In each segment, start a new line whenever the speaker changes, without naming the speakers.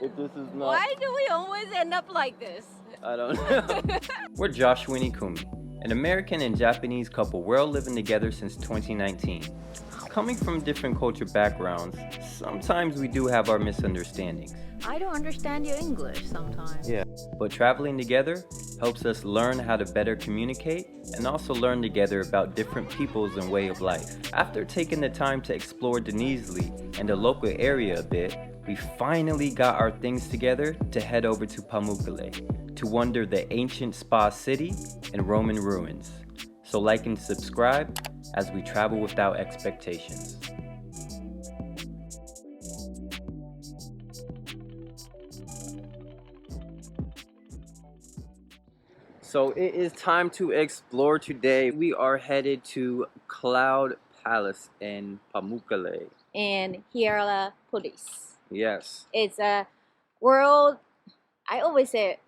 If this is not...
Why do we always end up like this?
I don't know. We're Joshua and Ikumi, an American and Japanese couple. We're all living together since 2019. Coming from different culture backgrounds, sometimes we do have our misunderstandings.
I don't understand your English sometimes.
Yeah, but traveling together helps us learn how to better communicate and also learn together about different peoples and way of life. After taking the time to explore Denizli and the local area a bit, we finally got our things together to head over to Pamukkale to wander the ancient spa city and Roman ruins. So like and subscribe as we travel without expectations. So it is time to explore today. We are headed to Cloud Palace in Pamukkale.
And Hierapolis.
Yes.
It's a world, I always say it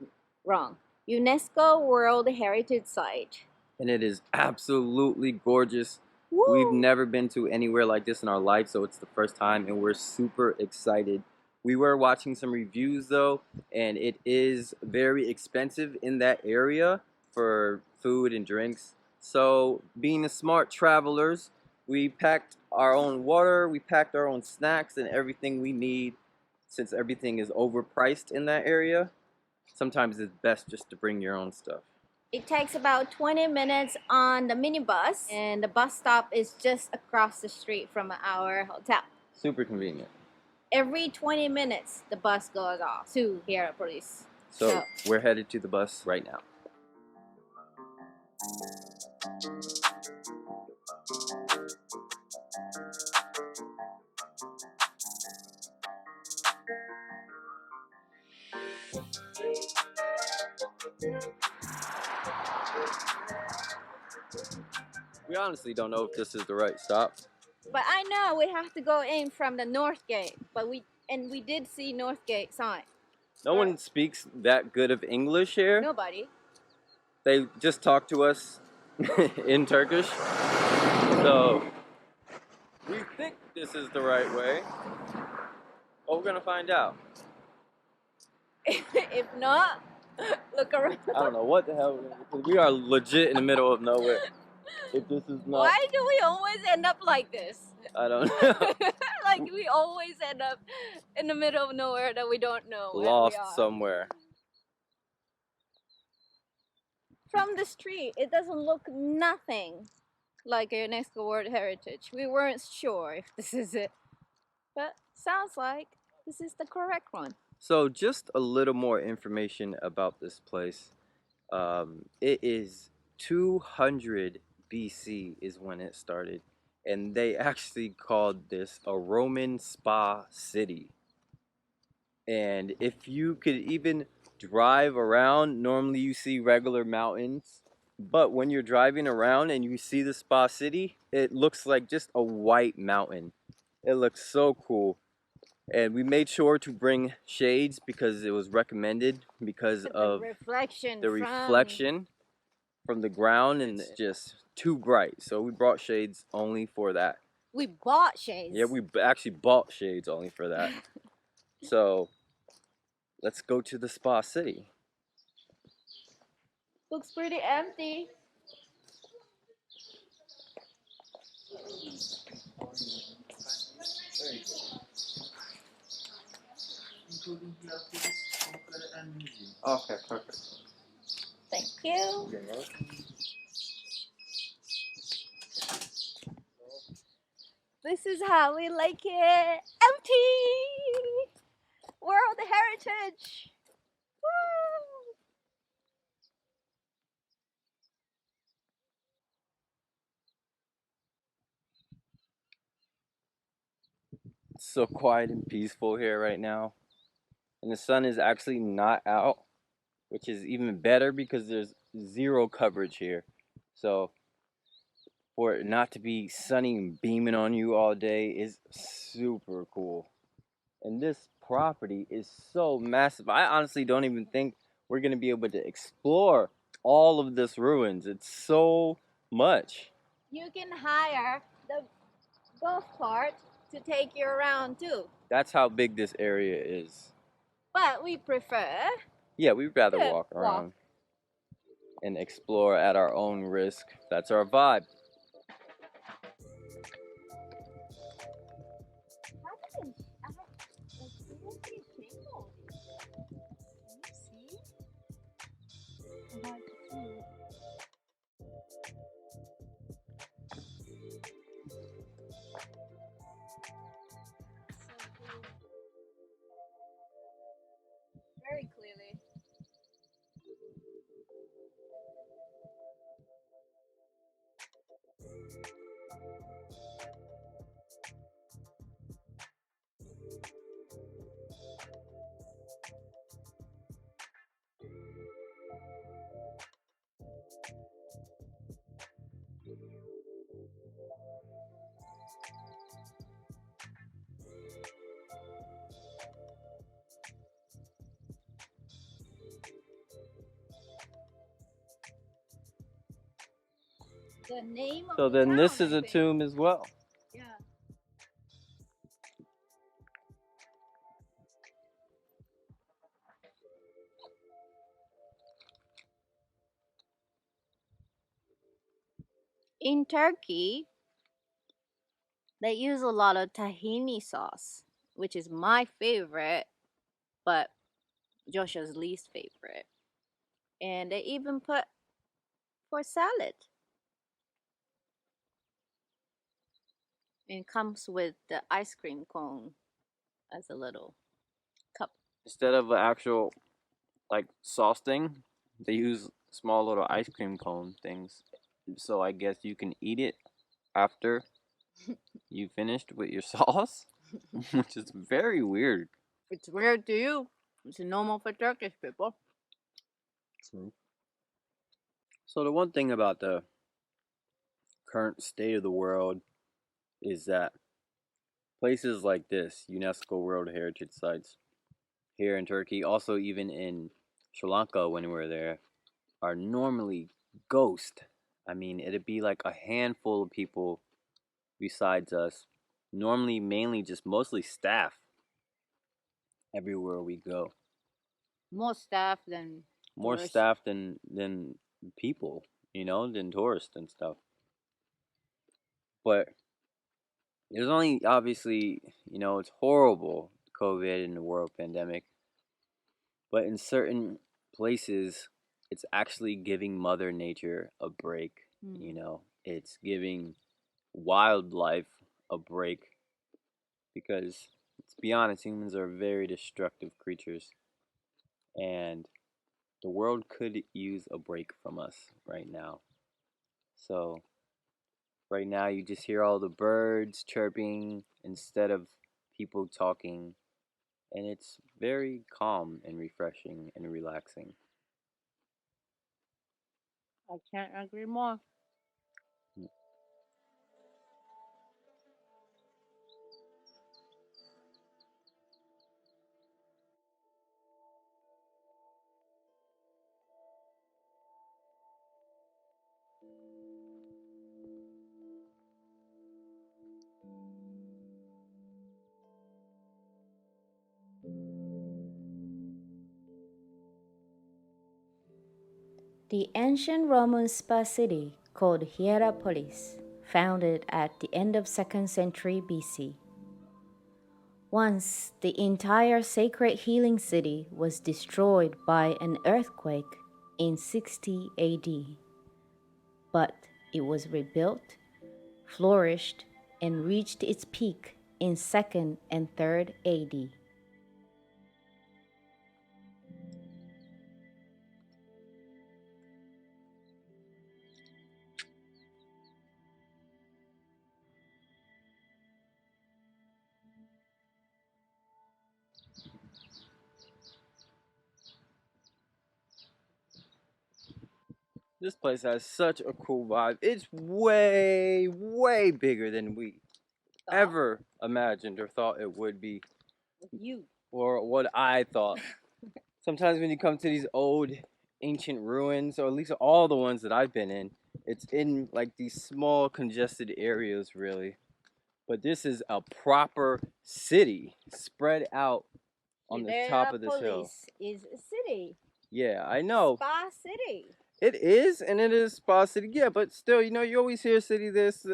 wrong, UNESCO World Heritage Site.
And it is absolutely gorgeous.
Woo!
We've never been to anywhere like this in our life, so it's the first time and we're super excited. We were watching some reviews though, and it is very expensive in that area for food and drinks. So being the smart travelers, we packed our own water, we packed our own snacks and everything we need. Since everything is overpriced in that area, sometimes it's best just to bring your own stuff.
It takes about 20 minutes on the minibus, and the bus stop is just across the street from our hotel.
Super convenient.
Every 20 minutes, the bus goes off to Hierapolis.
So we're headed to the bus right now. We honestly don't know if this is the right stop.
But I know we have to go in from the north gate, but we did see north gate sign.
No one speaks that good of English here.
Nobody.
They just talk to us in Turkish. So we think this is the right way. But we're gonna find out.
If not, look around.
I don't know what the hell we're gonna do, 'cause we are legit in the middle of nowhere. If this is not...
Why do we always end up like this?
I don't know.
Like we always end up in the middle of nowhere that we don't know where
Lost
we are.
somewhere.
From the street, it doesn't look nothing like a UNESCO World Heritage. We weren't sure if this is it, but sounds like this is the correct one.
So just a little more information about this place. It is 200 BC is when it started, and they actually called this a Roman spa city. And if you could even drive around, normally you see regular mountains, but when you're driving around and you see the spa city, it looks like just a white mountain. It looks so cool. And we made sure to bring shades because it was recommended because of the reflection from the ground, and it's just too bright. So we brought shades only for that.
We bought shades.
Yeah, we actually bought shades only for that. So let's go to the spa city.
Looks pretty empty.
Okay, perfect.
Thank you. This is how we like it. Empty! World Heritage! Woo!
It's so quiet and peaceful here right now. And the sun is actually not out, which is even better because there's zero coverage here. So for it not to be sunny and beaming on you all day is super cool. And this property is so massive. I honestly don't even think we're going to be able to explore all of this ruins. It's so much.
You can hire the golf cart to take you around too.
That's how big this area is.
But we prefer
Yeah, we'd rather
to
walk
walk.
around and explore at our own risk. That's our vibe.
Very clearly. The name of
So
the
then
town,
this is
I
a
think.
tomb as well.
Yeah. In Turkey, they use a lot of tahini sauce, which is my favorite, but Joshua's least favorite. And they even put for salad. And comes with the ice cream cone as a little cup.
Instead of an actual like sauce thing, they use small little ice cream cone things. So I guess you can eat it after you finished with your sauce, which is very weird.
It's weird to you. It's normal for Turkish people.
True. So the one thing about the current state of the world is that places like this, UNESCO World Heritage Sites, here in Turkey, also even in Sri Lanka when we were there, are normally ghost. I mean, it'd be like a handful of people besides us. Normally, mainly just mostly staff everywhere we go.
More staff than
More
tourists.
staff than people, than tourists and stuff. But there's only obviously, it's horrible, COVID and the world pandemic. But in certain places, it's actually giving Mother Nature a break. It's giving wildlife a break because, let's be honest, humans are very destructive creatures, and the world could use a break from us right now. So, right now, you just hear all the birds chirping instead of people talking, and it's very calm and refreshing and relaxing.
I can't agree more. The ancient Roman spa city called Hierapolis, founded at the end of 2nd century BC. Once, the entire sacred healing city was destroyed by an earthquake in 60 AD. But it was rebuilt, flourished, and reached its peak in 2nd and 3rd AD.
This place has such a cool vibe. It's way, way bigger than we ever imagined or thought it would be,
You.
or what I thought. Sometimes when you come to these old, ancient ruins, or at least all the ones that I've been in, it's in like these small, congested areas, really. But this is a proper city spread out on the top of this hill.
Police is a city.
Yeah, I know.
Spa City.
It is, and it is Spa City. Yeah, but still, you know, you always hear city this,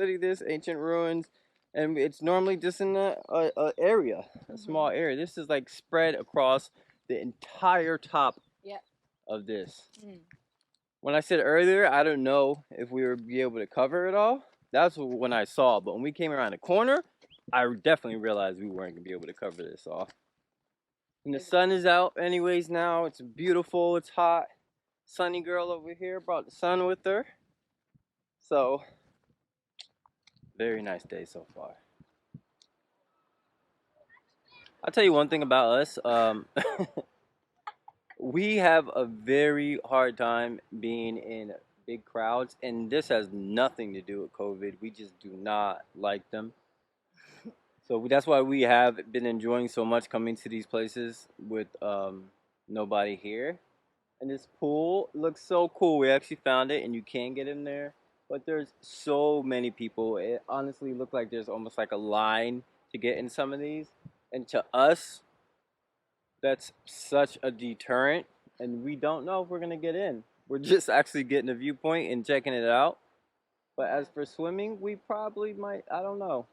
ancient ruins, and it's normally just in a area, a small area. This is like spread across the entire top of this. When I said earlier, I don't know if we would be able to cover it all. That's when I saw, but when we came around the corner, I definitely realized we weren't gonna be able to cover this all. And the sun is out anyways now. It's beautiful, it's hot. Sunny girl over here brought the sun with her. So, very nice day so far. I'll tell you one thing about us. We have a very hard time being in big crowds, and this has nothing to do with COVID. We just do not like them. So that's why we have been enjoying so much coming to these places with nobody here. And this pool looks so cool. We actually found it, and you can get in there. But there's so many people. It honestly looked like there's almost like a line to get in some of these. And to us, that's such a deterrent. And we don't know if we're going to get in. We're just actually getting a viewpoint and checking it out. But as for swimming, we probably might. I don't know.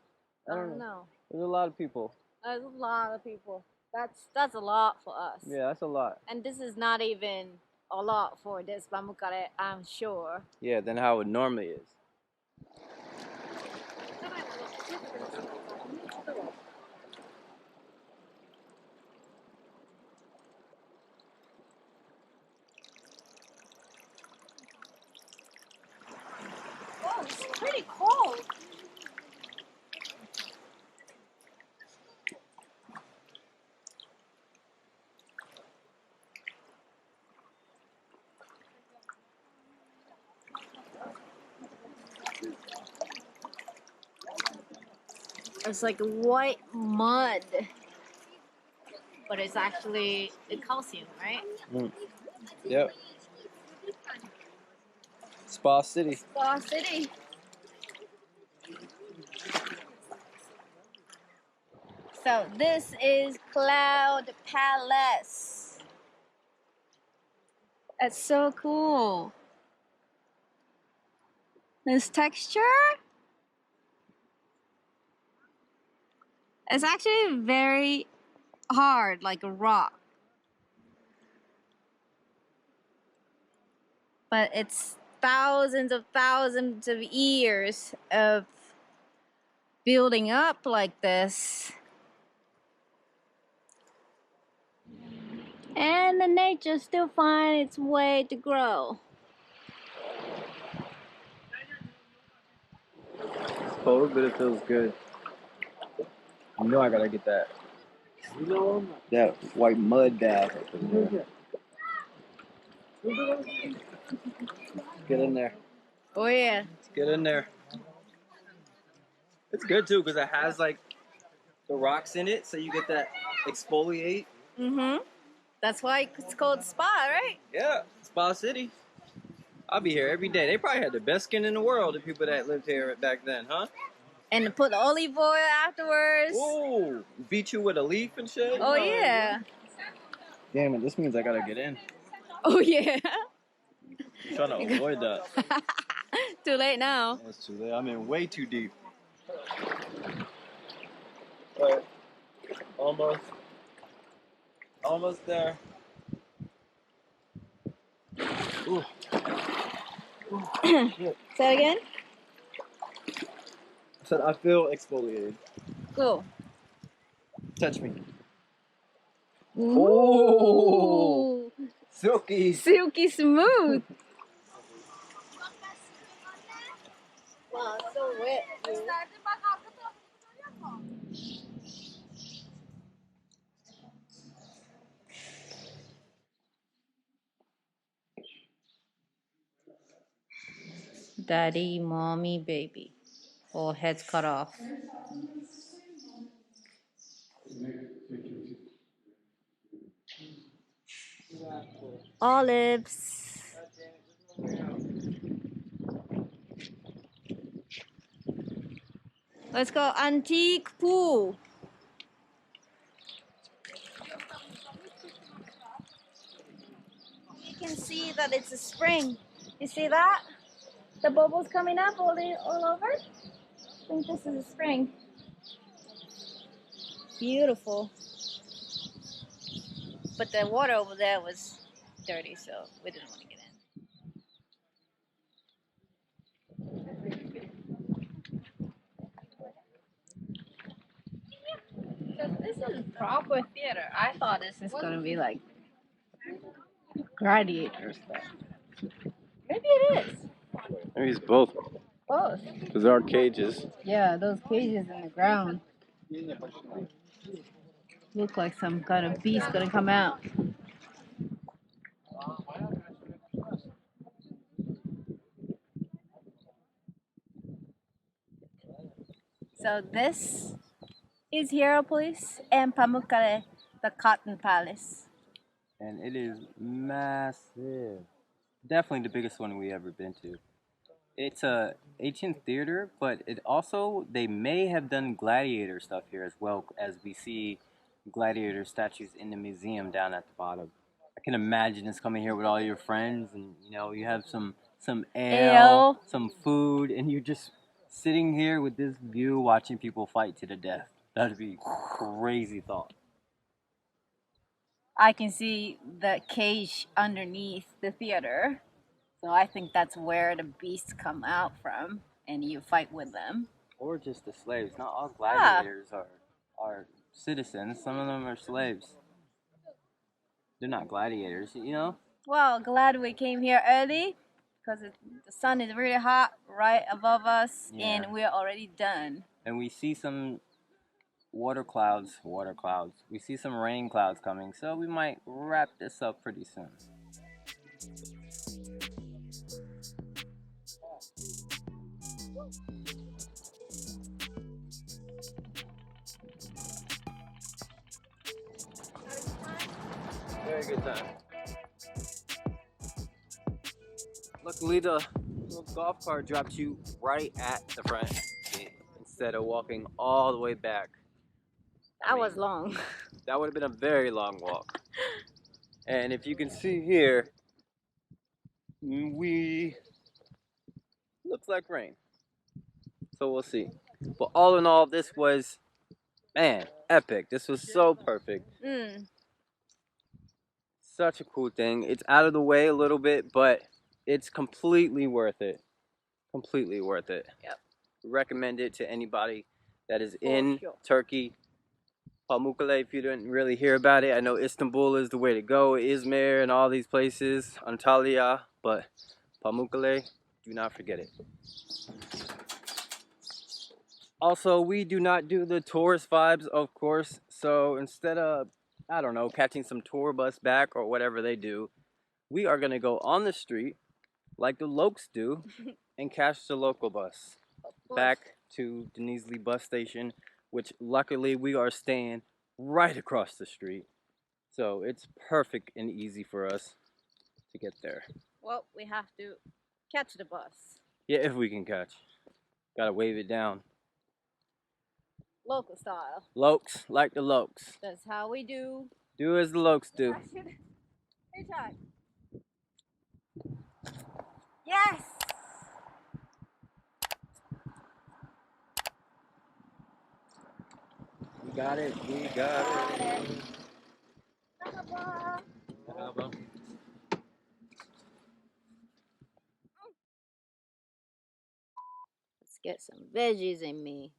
I don't know.
There's a lot of people.
There's a lot of people. That's a lot for us.
Yeah, that's a lot.
And this is not even a lot for this Pamukkale, I'm sure.
Yeah, than how it normally is.
Oh, it's pretty cold. It's like white mud, but it's actually calcium, right?
Yep. Spa City.
Spa City. So this is Cloud Palace. It's so cool. This texture. It's actually very hard, like a rock. But it's thousands of years of building up like this. And the nature still finds its way to grow.
It's cold, but it feels good. You know I gotta get that white mud bath. Get in there.
Oh yeah.
Let's get in there. It's good too because it has like the rocks in it, so you get that exfoliate.
That's why it's called spa, right?
Yeah, Spa City. I'll be here every day. They probably had the best skin in the world, the people that lived here back then, huh?
And put olive oil afterwards.
Ooh, beat you with a leaf and shit.
Oh yeah.
Damn it, this means I gotta get in.
Oh yeah.
I'm trying to avoid that.
Too late now.
It's too late. I'm in way too deep. Alright. Almost there. Ooh.
Say that again?
I said I feel exfoliated.
Cool.
Touch me.
Ooh.
Silky.
Silky smooth. Wow, it's so wet. Daddy, mommy, baby. All heads cut off. Olives. Let's go antique pool. can see that it's a spring. You see that? The bubbles coming up all over? I think this is a spring. Beautiful. But the water over there was dirty, so we didn't want to get in. So this is proper theater. I thought this is gonna be like gladiator stuff. Maybe it is.
Maybe it's both.
Both.
Because there are cages.
Yeah, those cages in the ground look like some kind of beast gonna come out. So this is Hierapolis and Pamukkale, the Cotton Palace.
And it is massive. Definitely the biggest one we ever been to. It's a ancient theater, but it also, they may have done gladiator stuff here as well, as we see gladiator statues in the museum down at the bottom. I can imagine us coming here with all your friends, and you have some ale, some food, and you're just sitting here with this view watching people fight to the death. That'd be a crazy thought.
I can see the cage underneath the theater. So I think that's where the beasts come out from, and you fight with them.
Or just the slaves. Not all gladiators are citizens. Some of them are slaves. They're not gladiators,
Well, glad we came here early, because the sun is really hot right above us, and we're already done.
And we see some water clouds. We see some rain clouds coming, so we might wrap this up pretty soon. Very good time. Luckily, the little golf cart dropped you right at the front gate instead of walking all the way back.
That was long.
That would have been a very long walk. And if you can see here, looks like rain. So we'll see. But all in all, this was, man, epic. This was so perfect. Such a cool thing. It's out of the way a little bit, but it's completely worth it. Completely worth it.
Yep.
Recommend it to anybody that is in Turkey. Pamukkale, if you didn't really hear about it, I know Istanbul is the way to go, Izmir and all these places, Antalya, but Pamukkale, do not forget it. Also, we do not do the tourist vibes, of course, so instead of, I don't know, catching some tour bus back or whatever they do, we are going to go on the street like the Lokes do and catch the local bus back to Denizli bus station, which luckily we are staying right across the street. So it's perfect and easy for us to get there.
Well, we have to catch the bus.
Yeah, if we can catch. Gotta wave it down.
Local style.
Lokes, like the Lokes.
That's how we do.
Do as the Lokes do.
Hey, Todd. Yes!
We got it.
Let's get some veggies in me.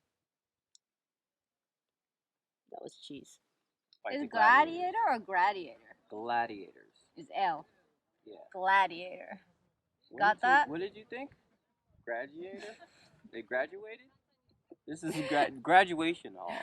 That was cheese. Is it gladiator or gladiator?
Gladiators.
It's L.
Yeah.
Gladiator. Got that?
What did you think? Graduator? They graduated? This is a graduation hall.